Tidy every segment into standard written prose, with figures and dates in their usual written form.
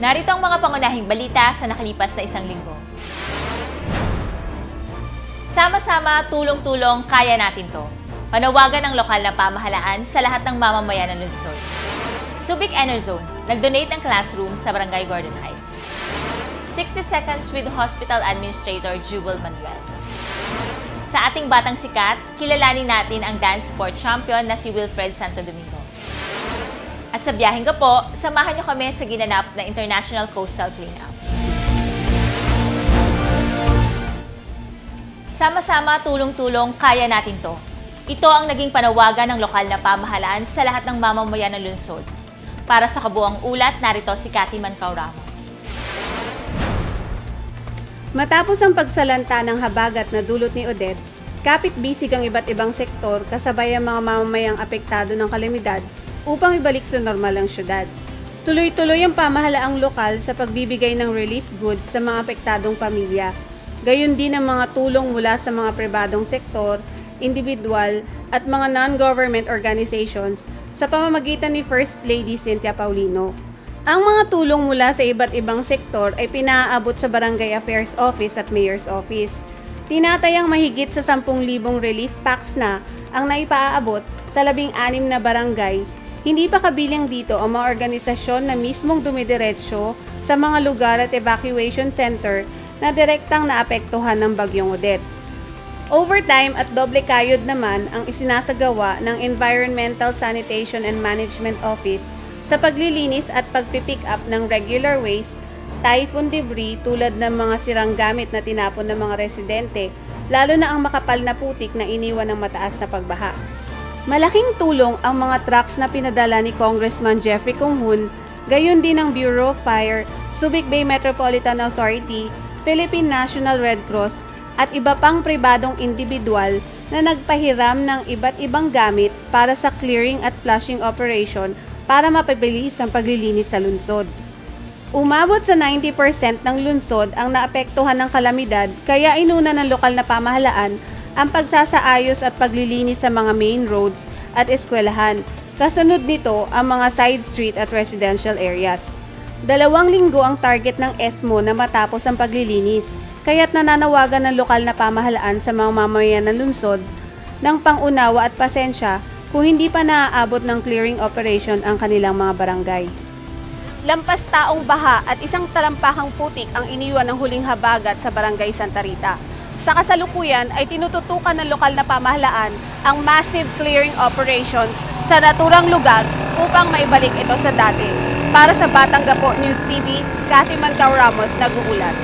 Narito ang mga pangunahing balita sa nakalipas na isang linggo. Sama-sama, tulong-tulong, kaya natin to. Panawagan ng lokal na pamahalaan sa lahat ng mamamayan ng lungsod. Subic Enerzone, nag-donate ng classroom sa Barangay Gordon Heights. 60 Seconds with Hospital Administrator Jubal Manuel. Sa ating batang sikat, kilalanin natin ang dance sport champion na si Wilfred Santo Domingo. At sa biyaheng gapo, samahan niyo kami sa ginanap na International Coastal Cleanup. Sama-sama, tulong-tulong, kaya natin to. Ito ang naging panawagan ng lokal na pamahalaan sa lahat ng mamamayan ng lungsod. Para sa kabuang ulat, narito si Cathy Mancao Ramos. Matapos ang pagsalanta ng habagat na dulot ni Odette, kapit-bisig ang iba't ibang sektor kasabay ang mga mamamayang apektado ng kalamidad upang ibalik sa normal ang syudad. Tuloy-tuloy ang pamahalaang lokal sa pagbibigay ng relief goods sa mga apektadong pamilya. Gayon din ang mga tulong mula sa mga pribadong sektor, individual at mga non-government organizations sa pamamagitan ni First Lady Cynthia Paulino. Ang mga tulong mula sa iba't ibang sektor ay pinaaabot sa Barangay Affairs Office at Mayor's Office. Tinatayang mahigit sa 10,000 relief packs na ang naipaaabot sa 16 na barangay. Hindi pa kabilang dito ang mga organisasyon na mismong dumidiretso sa mga lugar at evacuation center na direktang naapektuhan ng Bagyong Odette. Overtime at doble kayod naman ang isinasagawa ng Environmental Sanitation and Management Office sa paglilinis at pagpipick up ng regular waste, typhoon debris tulad ng mga sirang gamit na tinapon ng mga residente, lalo na ang makapal na putik na iniwan ng mataas na pagbaha. Malaking tulong ang mga trucks na pinadala ni Congressman Jeffrey Conghun, gayon din ng Bureau of Fire, Subic Bay Metropolitan Authority, Philippine National Red Cross at iba pang pribadong individual na nagpahiram ng iba't ibang gamit para sa clearing at flushing operation para mapabilis ang paglilinis sa lungsod. Umabot sa 90% ng lungsod ang naapektuhan ng kalamidad, kaya inuna ng lokal na pamahalaan ang pagsasaayos at paglilinis sa mga main roads at eskwelahan. Kasunod nito ang mga side street at residential areas. 2 linggo ang target ng ESMO na matapos ang paglilinis, kaya't nananawagan ng lokal na pamahalaan sa mga mamamayan ng lungsod ng pangunawa at pasensya kung hindi pa naaabot ng clearing operation ang kanilang mga barangay. Lampas taong baha at isang talampakang putik ang iniwan ng huling habagat sa Barangay Santa Rita. Sa kasalukuyan ay tinututukan ng lokal na pamahalaan ang massive clearing operations sa naturang lugar upang maibalik ito sa dati. Para sa Batang Gapo News TV, Cathy Mancao Ramos, nag-uulat.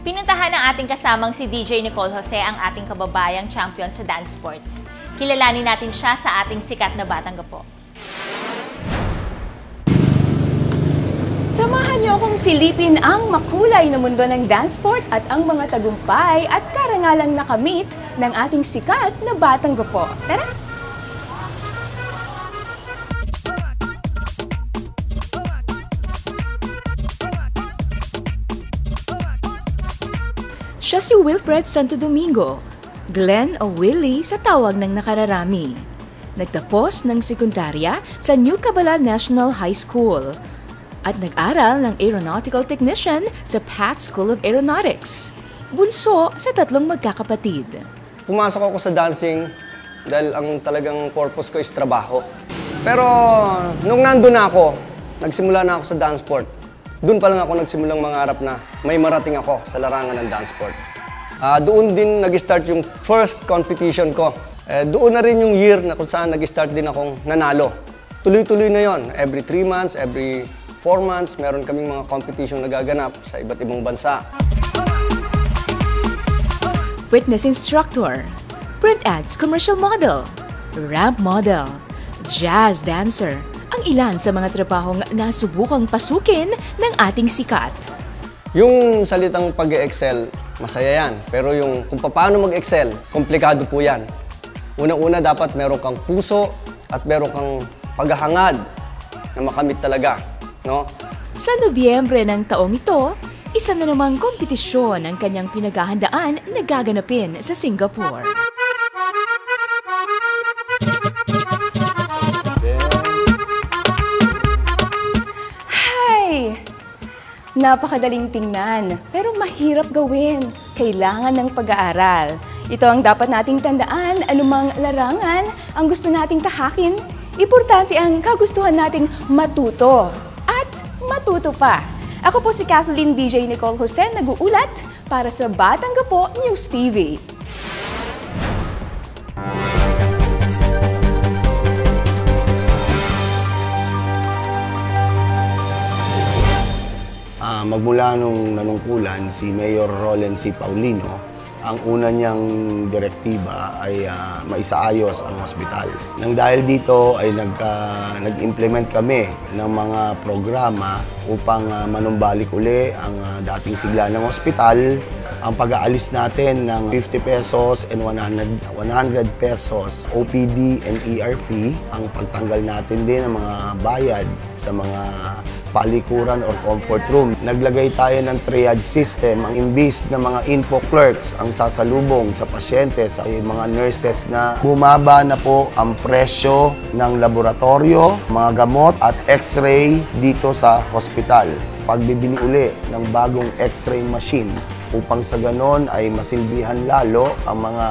Pinuntahan ng ating kasamang si DJ Nicole Jose ang ating kababayang champion sa dance sports. Kilalanin natin siya sa ating sikat na Batang Gapo. Samahan niyo akong silipin ang makulay na mundo ng dance sport at ang mga tagumpay at karangalang nakamit ng ating sikat na Batang Gapo. Tara! Siya si Wilfred Santo Domingo, Glenn o Willie sa tawag ng nakararami. Nagtapos ng sekundarya sa New Cabalan National High School at nag-aral ng Aeronautical Technician sa Pat School of Aeronautics. Bunso sa 3 magkakapatid. Pumasok ako sa dancing dahil ang talagang purpose ko is trabaho. Pero nung nandun na ako, nagsimula na ako sa dance sport. Doon pa lang ako nagsimulang mangarap na may marating ako sa larangan ng dance sport. Doon din nag-start yung first competition ko. Doon na rin yung year na kung saan nag-start din akong nanalo. Tuloy-tuloy na yon. Every 3 months, every 4 months, meron kaming mga competition na gaganap sa iba't ibang bansa. Fitness instructor, print ads commercial model, ramp model, jazz dancer, ang ilan sa mga trabahong nasubukang pasukin ng ating sikat. Yung salitang pag-e-excel, masaya yan. Pero yung kung paano mag-excel, komplikado po yan. Unang-una, dapat meron kang puso at meron kang paghahangad na makamit talaga. No? Sa Nobyembre ng taong ito, isa na namang kompetisyon ang kanyang pinaghahandaan na gaganapin sa Singapore. Napakadaling tingnan, pero mahirap gawin. Kailangan ng pag-aaral. Ito ang dapat nating tandaan, anumang larangan ang gusto nating tahakin. Importante ang kagustuhan nating matuto at matuto pa. Ako po si Kathleen DJ Nicole Jose, nag-uulat para sa Batang Gapo News TV. Magmula nung nanungkulan si Mayor Roland C. Paulino, ang una niyang direktiba ay maisaayos ang ospital. Nang dahil dito ay nag-implement kami ng mga programa upang manumbalik uli ang dating sigla ng ospital. Ang pag-aalis natin ng 50 pesos and 100 pesos OPD and ER fee, ang pagtanggal natin din ng mga bayad sa mga palikuran or comfort room. Naglagay tayo ng triage system. Ang imbis na mga info clerks ang sasalubong sa pasyente, sa mga nurses na bumaba na po ang presyo ng laboratorio, mga gamot at x-ray dito sa hospital. Pagbibili uli ng bagong x-ray machine upang sa ganon ay masilbihan lalo ang mga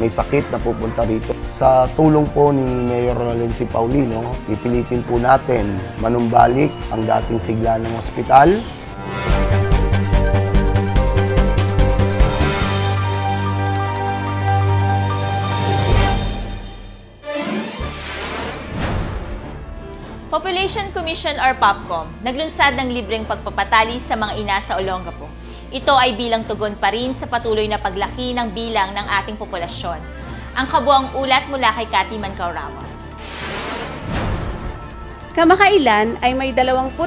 may sakit na pupunta rito. Sa tulong po ni Mayor Roland C. Paulino, ipilitin po natin manumbalik ang dating sigla ng ospital. Population Commission or POPCOM, naglunsad ng libreng pagpapatali sa mga ina sa Olongapo. Ito ay bilang tugon pa rin sa patuloy na paglaki ng bilang ng ating populasyon. Ang kabuang ulat mula kay Cathy Mancao Ramos. Kamakailan ay may 22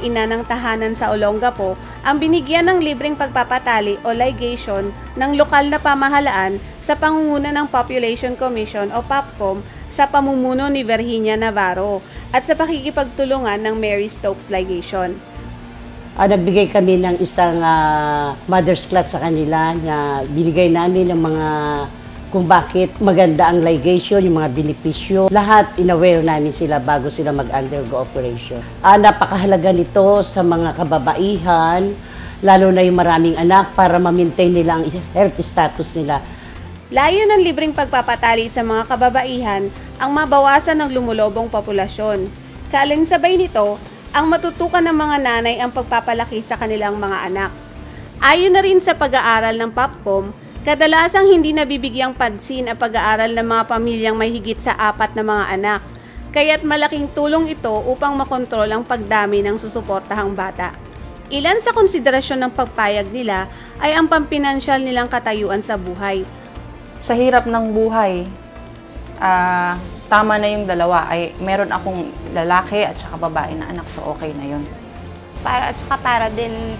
ina ng tahanan sa Olongapo ang binigyan ng libreng pagpapatali o ligation ng lokal na pamahalaan sa pangunguna ng Population Commission o POPCOM sa pamumuno ni Virginia Navarro at sa pakikipagtulungan ng Mary Stopes Ligation. Nagbigay kami ng isang mother's class sa kanila na binigay namin ng mga kung bakit maganda ang ligation, yung mga benepisyo. Lahat in-aware namin sila bago sila mag-undergo operation. Napakahalaga nito sa mga kababaihan, lalo na yung maraming anak para ma-maintain nila ang health status nila. Layo ng libreng pagpapatali sa mga kababaihan ang mabawasan ng lumulobong populasyon. Kalinsabay nito, ang matutukan ng mga nanay ang pagpapalaki sa kanilang mga anak. Ayon na rin sa pag-aaral ng POPCOM, kadalasang hindi nabibigyang pansin ang pag-aaral ng mga pamilyang may higit sa 4 na mga anak, kaya't malaking tulong ito upang makontrol ang pagdami ng susuportahang bata. Ilan sa konsiderasyon ng pagpayag nila ay ang pampinansyal nilang katayuan sa buhay. Sa hirap ng buhay, tama na yung dalawa. Meron akong lalaki at saka babae na anak, so okay na yun. Para din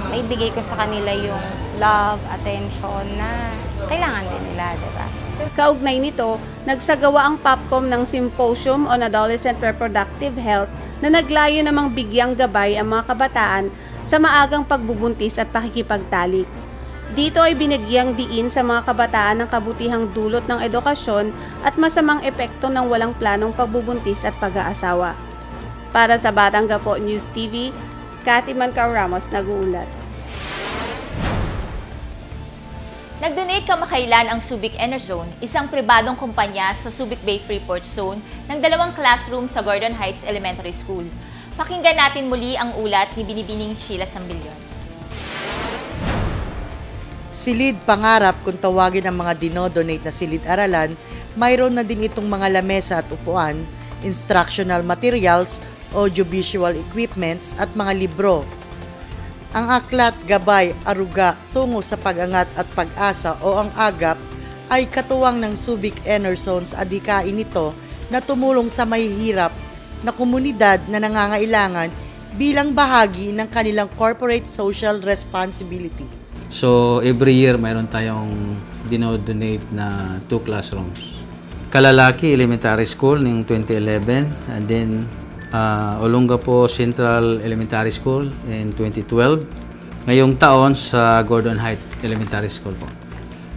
maibigay ko sa kanila yung love, attention na kailangan din nila, diba? Kaugnay nito, nagsagawa ang POPCOM ng Symposium on Adolescent Reproductive Health na naglayo namang bigyang gabay ang mga kabataan sa maagang pagbubuntis at pakikipagtalik. Dito ay binigyang diin sa mga kabataan ng kabutihang dulot ng edukasyon at masamang epekto ng walang planong pagbubuntis at pag-aasawa. Para sa Batang Gapo News TV, Cathy Mancao Ramos nag-uulat. Nag-donate kamakailan ang Subic Enerzone, isang pribadong kumpanya sa Subic Bay Freeport Zone ng 2 classroom sa Gordon Heights Elementary School. Pakinggan natin muli ang ulat ni Binibining Sheila Sambilyon. Silid pangarap kung tawagin ang mga dinodonate na silid-aralan, mayroon na din itong mga lamesa at upuan, instructional materials, audiovisual equipments at mga libro. Ang aklat, gabay, aruga tungo sa pag-angat at pag-asa o ang AGAP ay katuwang ng Subic Enerzone sa adhikain nito na tumulong sa mahihirap na komunidad na nangangailangan bilang bahagi ng kanilang corporate social responsibility. So every year mayroon tayong dinodonate na 2 classrooms. Kalalaki Elementary School ng 2011 and then Olongapo Central Elementary School in 2012. Ngayong taon sa Gordon Heights Elementary School po.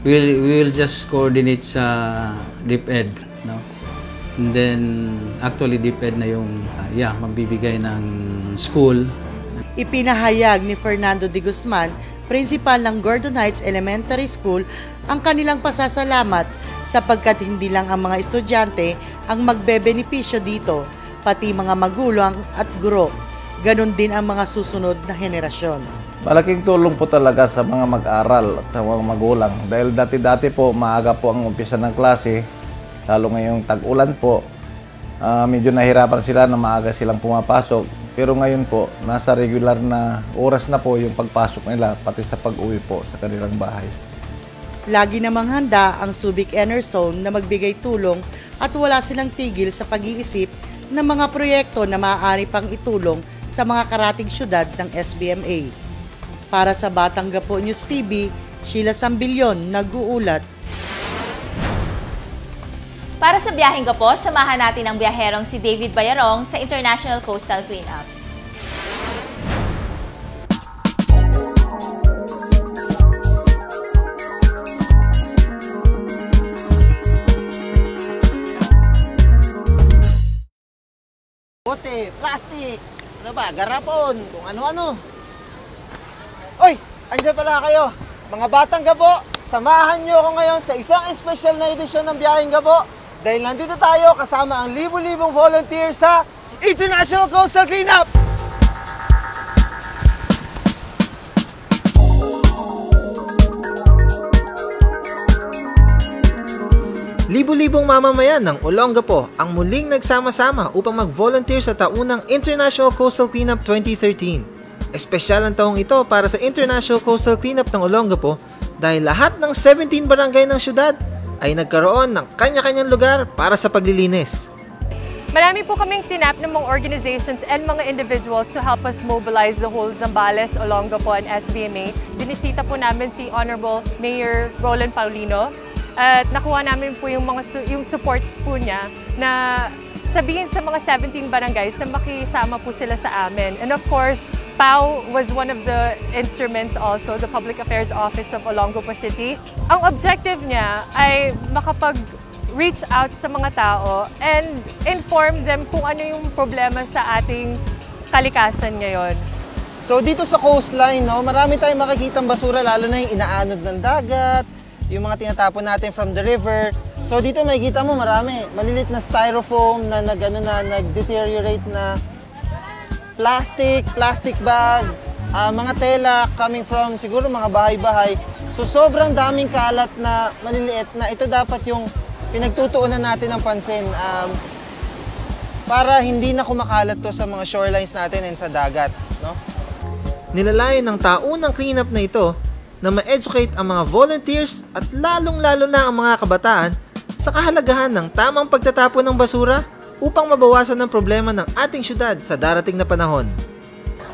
We will just coordinate sa DepEd, no? And then actually DepEd na yung magbibigay ng school. Ipinahayag ni Fernando de Guzman, principal ng Gordon Heights Elementary School, ang kanilang pasasalamat sapagkat hindi lang ang mga estudyante ang magbebenepisyo dito, pati mga magulang at guro. Ganon din ang mga susunod na henerasyon. Malaking tulong po talaga sa mga mag-aral at sa mga magulang. Dahil dati-dati po, maaga po ang umpisa ng klase, lalo ngayong tag-ulan po. Medyo nahirapan sila na maaga silang pumapasok. Pero ngayon po, nasa regular na oras na po yung pagpasok nila, pati sa pag-uwi po sa kanilang bahay. Lagi namang handa ang Subic Enerzone na magbigay tulong at wala silang tigil sa pag-iisip ng mga proyekto na maaari pang itulong sa mga karating syudad ng SBMA. Para sa Batanggapo News TV, Sheila Sambilyon, nag-uulat. Para sa Biyaheng Gapo, samahan natin ang biyaherong si David Bayarong sa International Coastal Cleanup. Bote, plastic, ano ba, garapon, kung ano-ano. Oy, andyan pala kayo, mga Batang Gapo. Samahan nyo ako ngayon sa isang espesyal na edisyon ng Biyaheng Gapo dahil nandito tayo kasama ang libu-libong volunteers sa International Coastal Cleanup. Libu-libong mamamayan ng Olongapo ang muling nagsama-sama upang mag-volunteer sa taunang International Coastal Cleanup 2013. Espesyal ang taong ito para sa International Coastal Cleanup ng Olongapo dahil lahat ng 17 barangay ng syudad ay nagkaroon ng kanya-kanyang lugar para sa paglilinis. Marami po kaming tinap ng mga organizations and mga individuals to help us mobilize the whole Zambales, Olongapo, and SBMA. Binisita po namin si Honorable Mayor Roland Paulino. At nakuha namin po yung support po niya na sabihin sa mga 17 barangays na makisama po sila sa amin. And of course, PAO was one of the instruments also, the Public Affairs Office of Olongapo City. Ang objective niya ay makapag-reach out sa mga tao and inform them kung ano yung problema sa ating kalikasan ngayon. So dito sa coastline, no, marami tayong makikitang basura, lalo na yung inaanod ng dagat, yung mga tinatapon natin from the river. So dito makikita mo marami, malilit na styrofoam na nag-deteriorate na plastic bag, mga tela coming from siguro mga bahay-bahay. So sobrang daming kalat na maliliit na ito dapat yung pinagtutuunan natin ng pansin para hindi na kumakalat to sa mga shorelines natin and sa dagat, no? Nilalayan ng taunang cleanup na ito na ma-educate ang mga volunteers at lalong-lalo na ang mga kabataan sa kahalagahan ng tamang pagtatapon ng basura upang mabawasan ang problema ng ating syudad sa darating na panahon.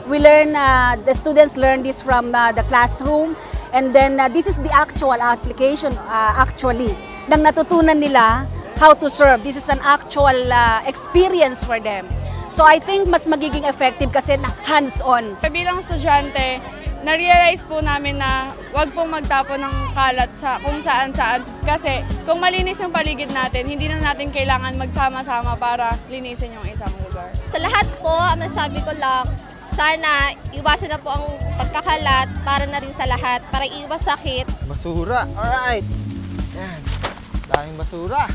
We learn, the students learn this from the classroom, and then this is the actual application actually nang natutunan nila how to serve. This is an actual experience for them. So I think mas magiging effective kasi hands-on. Bilang estudyante, na-realize po namin na wag pong magtapon ng kalat sa kung saan-saan. Kasi kung malinis yung paligid natin, hindi na natin kailangan magsama-sama para linisin yung isang lugar. Sa lahat po, masasabi ko lang, sana iwasan na po ang pagkakalat para na rin sa lahat, para iwas sakit. Basura, alright. Yan, daming basura.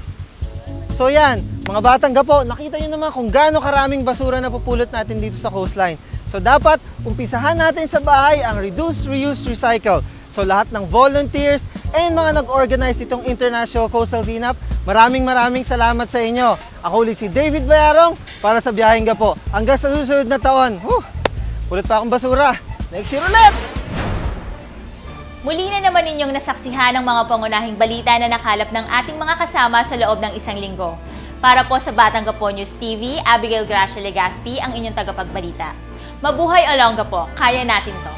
So yan, mga Batang Gapo, nakita nyo naman kung gaano karaming basura na pupulot natin dito sa coastline. So dapat umpisahan natin sa bahay ang reduce, reuse, recycle. So lahat ng volunteers and mga nag-organize itong International Coastal Cleanup, maraming salamat sa inyo. Ako ulit si David Bayarong para sa Biyaheng Gapo. Hanggang sa susunod na taon. Pulot pa akong basura. Next year ulit! Muli na naman ninyong nasaksihan ang mga pangunahing balita na nakalap ng ating mga kasama sa loob ng isang linggo. Para po sa Batanggapo News TV, Abigail Gracia Legaspi ang inyong tagapagbalita. Mabuhay Olongapo, kaya natin to!